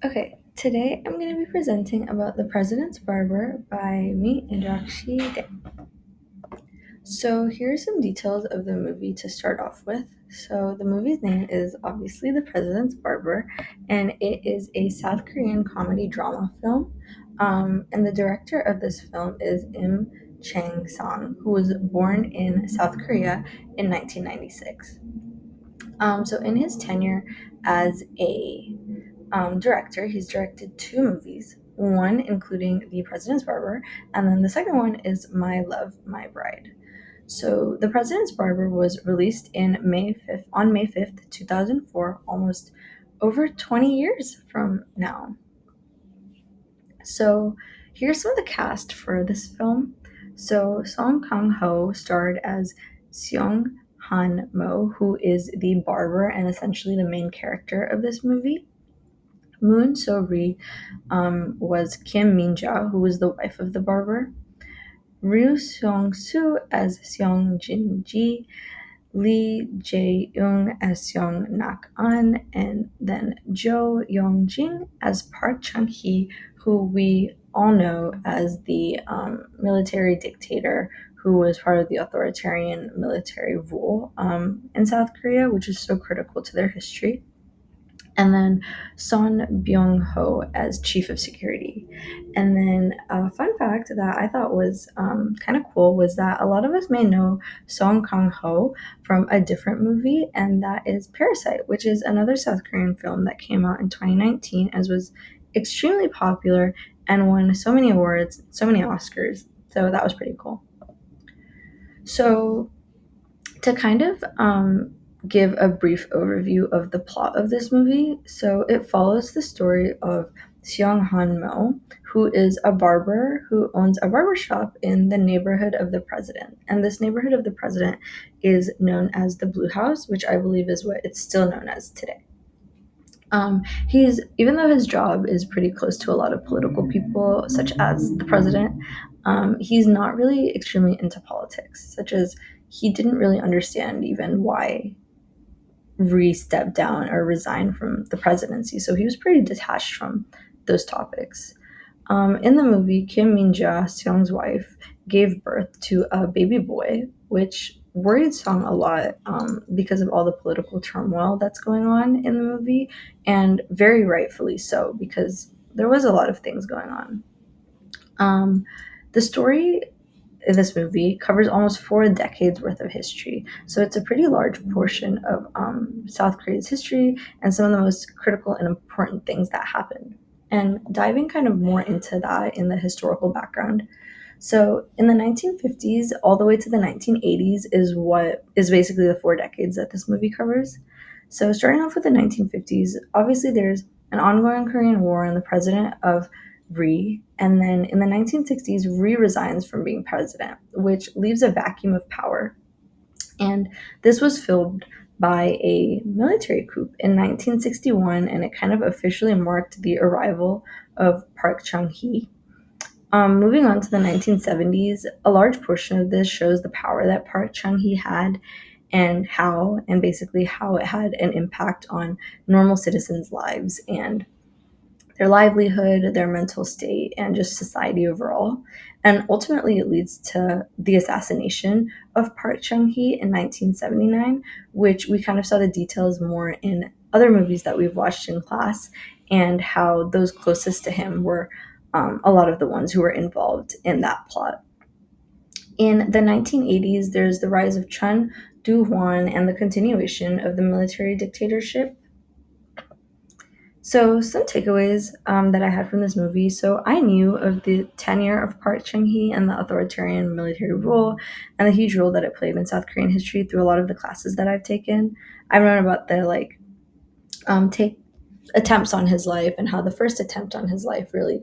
Okay, today I'm going to be presenting about The President's Barber by me, Indrakshi De. So here are some details of the movie to start off with. So the movie's name is obviously The President's Barber, and it is a South Korean comedy drama film. And the director of this film is Im Chang-sang, who was born in South Korea in 1996. So in his tenure as a director. He's directed two movies, one including The President's Barber, and then the second one is My Love, My Bride. So The President's Barber was released on May 5th, 2004, almost over 20 years from now. So here's some of the cast for this film. So Song Kang-ho starred as Seong Han Mo, who is the barber and essentially the main character of this movie. Moon So-ri was Kim Min-ja, who was the wife of the barber. Ryu Seong-soo as Seong Jin-ji, Lee Jae-young as Seong Nak-an, and then Jo Young-jin as Park Chung-hee, who we all know as the military dictator who was part of the authoritarian military rule in South Korea, which is so critical to their history. And then Son Byung-ho as chief of security. And then a fun fact that I thought was kind of cool was that a lot of us may know Song Kang-ho from a different movie, and that is Parasite, which is another South Korean film that came out in 2019 as was extremely popular and won so many awards, so many Oscars. So that was pretty cool. So to kind of give a brief overview of the plot of this movie, so it follows the story of Seong Han Mo, who is a barber who owns a barber shop in the neighborhood of the President. And this neighborhood of the President is known as the Blue House, which I believe is what it's still known as today. He's even though his job is pretty close to a lot of political people, such as the president, he's not really extremely into politics, such as he didn't really understand even why Rhee stepped down or resigned from the presidency. So he was pretty detached from those topics. In the movie, Kim Min-ja, Seong's wife, gave birth to a baby boy, which worried Song a lot because of all the political turmoil that's going on in the movie, and very rightfully so, because there was a lot of things going on. The story in this movie covers almost 4 decades worth of history. So it's a pretty large portion of South Korea's history and some of the most critical and important things that happened. And diving kind of more into that in the historical background. So in the 1950s all the way to the 1980s is what is basically the 4 decades that this movie covers. So starting off with the 1950s, obviously there's an ongoing Korean War and the president of Rhee, and then in the 1960s, Rhee resigns from being president, which leaves a vacuum of power. And this was filled by a military coup in 1961, and it kind of officially marked the arrival of Park Chung-hee. Moving on to the 1970s, a large portion of this shows the power that Park Chung-hee had and basically how it had an impact on normal citizens' lives and their livelihood, their mental state, and just society overall. And ultimately, it leads to the assassination of Park Chung-hee in 1979, which we kind of saw the details more in other movies that we've watched in class, and how those closest to him were a lot of the ones who were involved in that plot. In the 1980s, there's the rise of Chun Doo-hwan and the continuation of the military dictatorship. So, some takeaways that I had from this movie. So, I knew of the tenure of Park Chung-hee and the authoritarian military rule and the huge role that it played in South Korean history through a lot of the classes that I've taken. I've known about the take attempts on his life and how the first attempt on his life really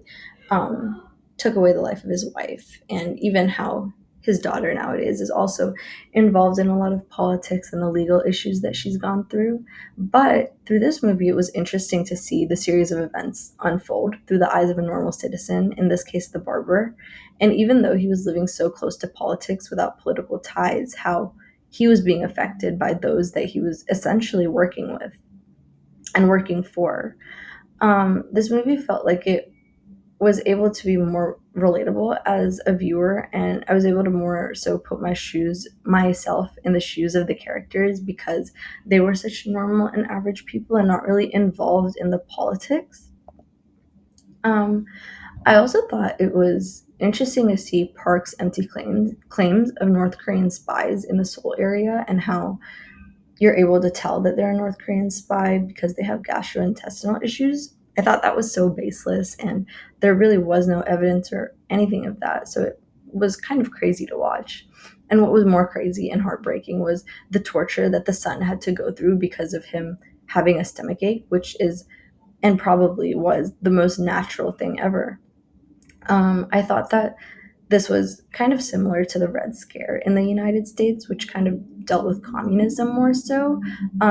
um, took away the life of his wife, and even how his daughter nowadays is also involved in a lot of politics and the legal issues that she's gone through. But through this movie, it was interesting to see the series of events unfold through the eyes of a normal citizen, in this case, the barber. And even though he was living so close to politics without political ties, how he was being affected by those that he was essentially working with and working for. This movie felt like it was able to be more relatable as a viewer, and I was able to more so put myself in the shoes of the characters because they were such normal and average people and not really involved in the politics. Um, I also thought it was interesting to see Park's empty claims of North Korean spies in the Seoul area and how you're able to tell that they're a North Korean spy because they have gastrointestinal issues. I thought that was so baseless, and there really was no evidence or anything of that. So it was kind of crazy to watch. And what was more crazy and heartbreaking was the torture that the son had to go through because of him having a stomach ache, which is and probably was the most natural thing ever. I thought that this was kind of similar to the Red Scare in the United States, which kind of dealt with communism more so,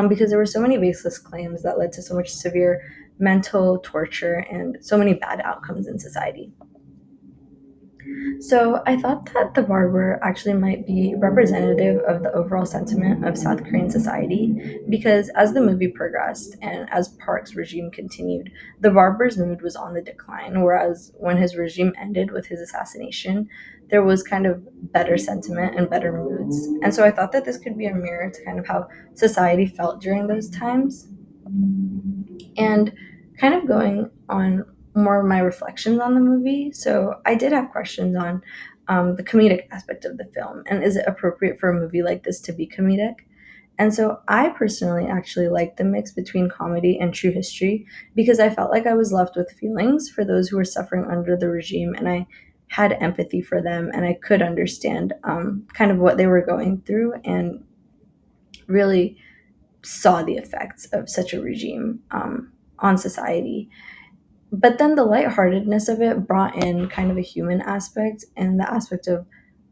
because there were so many baseless claims that led to so much severe mental torture and so many bad outcomes in society. So I thought that the barber actually might be representative of the overall sentiment of South Korean society because as the movie progressed and as Park's regime continued, the barber's mood was on the decline, whereas when his regime ended with his assassination, there was kind of better sentiment and better moods. And so I thought that this could be a mirror to kind of how society felt during those times. And kind of going on more of my reflections on the movie. So I did have questions on the comedic aspect of the film, and is it appropriate for a movie like this to be comedic? And so I personally actually liked the mix between comedy and true history because I felt like I was left with feelings for those who were suffering under the regime, and I had empathy for them, and I could understand kind of what they were going through, and really saw the effects of such a regime on society. But then the lightheartedness of it brought in kind of a human aspect and the aspect of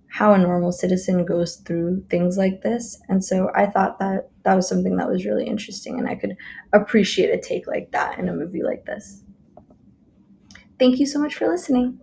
how a normal citizen goes through things like this. And so I thought that that was something that was really interesting, and I could appreciate a take like that in a movie like this. Thank you so much for listening.